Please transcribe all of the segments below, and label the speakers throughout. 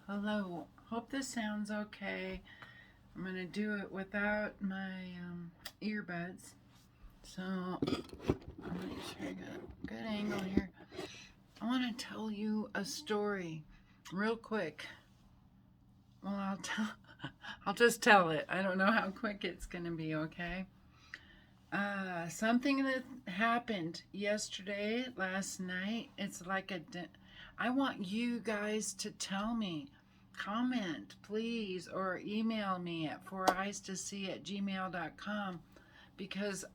Speaker 1: Hello. Hope this sounds okay. I'm going to do it without my earbuds. So, I'll make sure I got a good angle here. I want to tell you a story real quick. Well, I'll just tell it. I don't know how quick it's going to be, okay? Something that happened yesterday, last night. It's like I want you guys to tell me. Comment, please, or email me at foureyes2see@gmail.com because,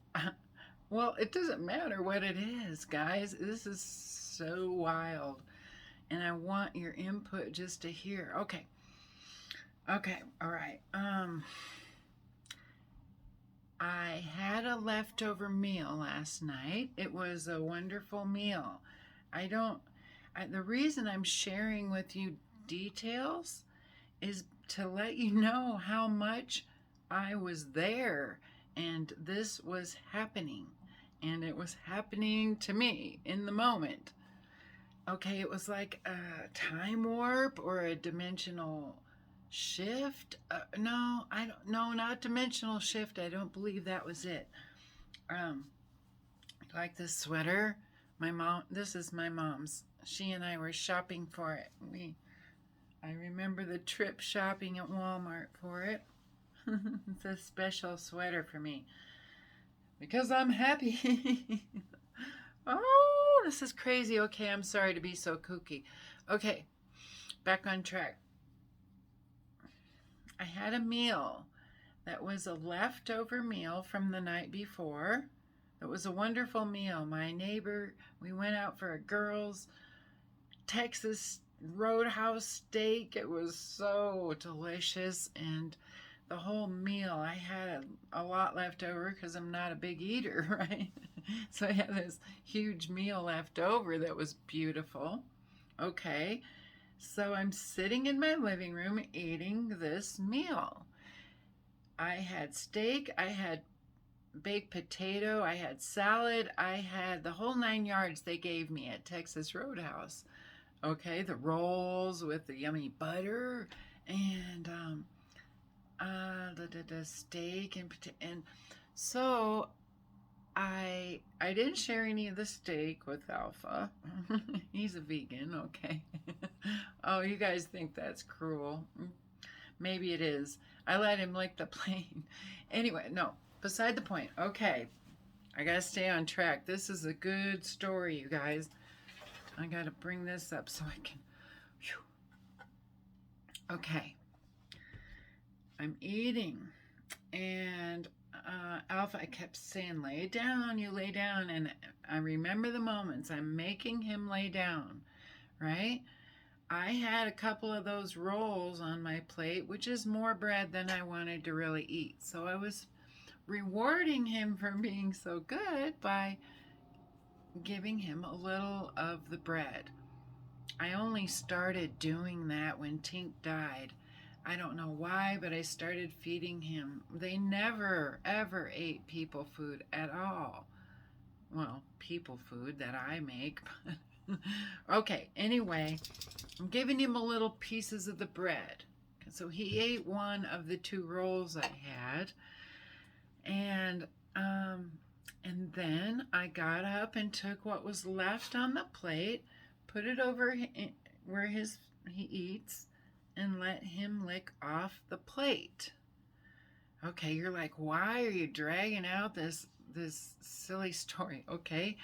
Speaker 1: well, it doesn't matter what it is, guys. This is so wild, and I want your input just to hear. Okay, all right. I had a leftover meal last night. It was a wonderful meal. The reason I'm sharing with you details is to let you know how much I was there and this was happening. And it was happening to me in the moment. Okay, it was like a time warp or a dimensional shift. No, I don't. No, not dimensional shift. I don't believe that was it. Um, like this sweater. My mom. This is my mom's. She and I were shopping for it. I remember the trip shopping at Walmart for it. It's a special sweater for me because I'm happy. Oh, this is crazy. Okay, I'm sorry to be so kooky. Okay, back on track. I had a meal that was a leftover meal from the night before. It was a wonderful meal. My neighbor, we went out for a girls' Texas Roadhouse steak. It was so delicious, and the whole meal, I had a lot left over because I'm not a big eater, right? So I had this huge meal left over that was beautiful. Okay, so I'm sitting in my living room eating this meal. I had steak, I had baked potato, I had salad, I had the whole 9 yards they gave me at Texas Roadhouse. Okay, the rolls with the yummy butter and the steak and so I didn't share any of the steak with Alpha. He's a vegan, okay. Oh, you guys think that's cruel. Maybe it is. I let him lick the plane. Anyway, no, beside the point. Okay, I gotta stay on track. This is a good story, you guys. I gotta bring this up so I can. Whew. Okay, I'm eating, and Alpha, I kept saying, lay down, you lay down. And I remember the moments I'm making him lay down, right? I had a couple of those rolls on my plate, which is more bread than I wanted to really eat. So I was rewarding him for being so good by giving him a little of the bread. I only started doing that when Tink died. I don't know why, but I started feeding him. They never, ever ate people food at all. Well, people food that I make. Okay, anyway, I'm giving him a little pieces of the bread. So he ate one of the 2 rolls I had. And then I got up and took what was left on the plate, put it over where he eats, and let him lick off the plate. Okay, you're like, why are you dragging out this silly story? Okay,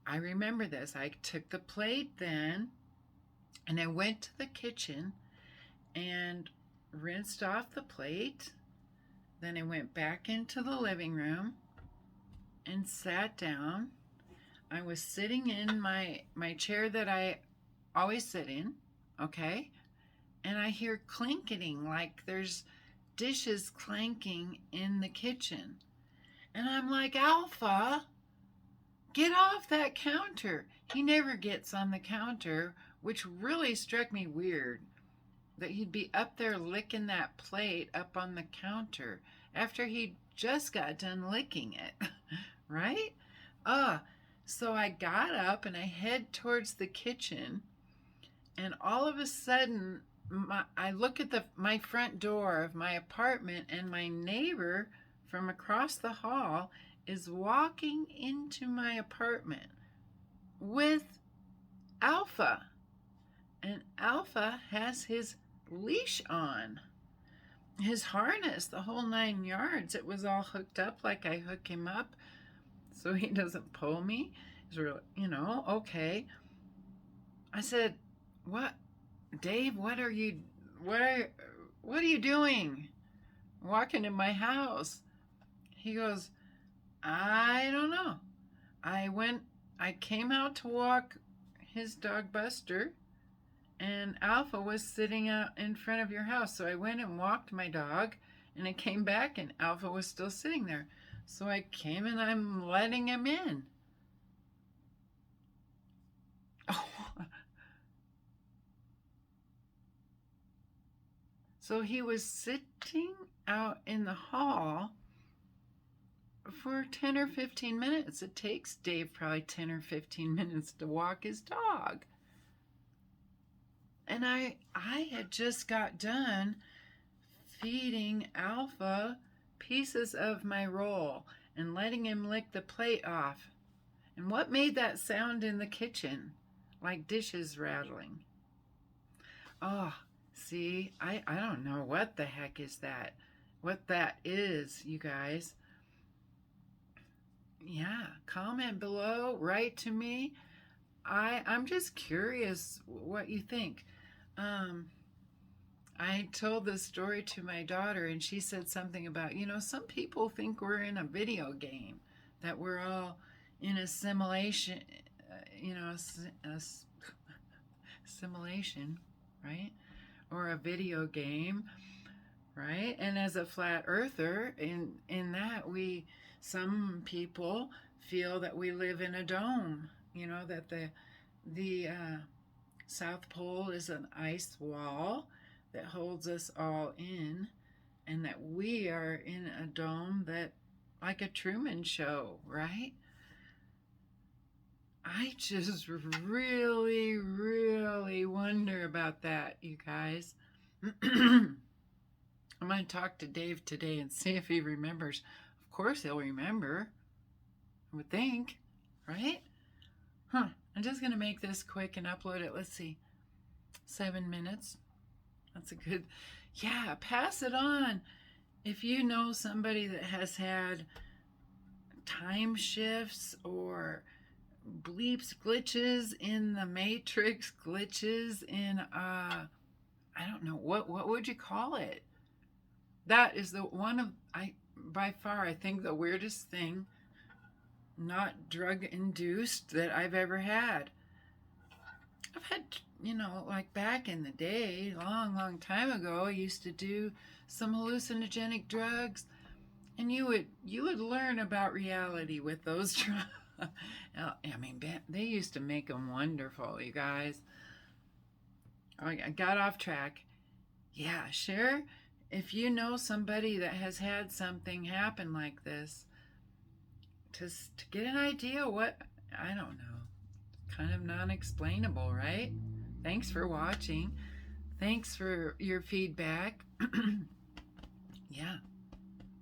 Speaker 1: I remember this. I took the plate then, and I went to the kitchen and rinsed off the plate. Then I went back into the living room and sat down. I was sitting in my chair that I always sit in, okay? And I hear clinking, like there's dishes clanking in the kitchen. And I'm like, Alpha, get off that counter. He never gets on the counter, which really struck me weird that he'd be up there licking that plate up on the counter after he just got done licking it, right? So I got up and I head towards the kitchen, And all of a sudden, I look at my front door of my apartment, and my neighbor from across the hall is walking into my apartment with Alpha. And Alpha has his leash on, his harness, the whole 9 yards. It was all hooked up like I hook him up so he doesn't pull me. It's really, okay. I said, "What, Dave? What are you doing? Walking in my house?" He goes, "I don't know. I came out to walk his dog Buster, and Alpha was sitting out in front of your house. So I went and walked my dog, and I came back, and Alpha was still sitting there. So I came, and I'm letting him in." Oh. So he was sitting out in the hall for 10 or 15 minutes. It takes Dave probably 10 or 15 minutes to walk his dog. And I had just got done feeding Alpha pieces of my roll and letting him lick the plate off. And what made that sound in the kitchen? Like dishes rattling. Oh, see, I don't know what the heck is that. What that is, you guys. Yeah, comment below, write to me. I'm just curious what you think. I told this story to my daughter, and she said something about, some people think we're in a video game, that we're all in a simulation, a simulation, right? Or a video game, right? And as a flat earther, in that some people feel that we live in a dome, that the South Pole is an ice wall that holds us all in, and that we are in a dome that, like a Truman Show, right? I just really, really wonder about that, you guys. I'm going to talk to Dave today and see if he remembers. Of course he'll remember, I would think, right? I'm just going to make this quick and upload it. Let's see, 7 minutes. That's a good, yeah, pass it on. If you know somebody that has had time shifts or bleeps, glitches in the matrix, glitches in, I don't know, what would you call it? That is the one of, by far, I think the weirdest thing, not drug induced, that I've ever had. I've had, like back in the day, long time ago, I used to do some hallucinogenic drugs, and you would learn about reality with those drugs. I mean, they used to make them wonderful, you guys. I got off track. Yeah, share if you know somebody that has had something happen like this, to get an idea what, I don't know, kind of non-explainable, right? Thanks for watching. Thanks for your feedback. Yeah,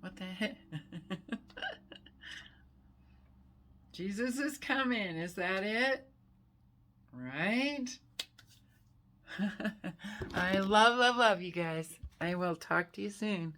Speaker 1: what the heck? Jesus is coming, is that it? Right? I love you guys. I will talk to you soon.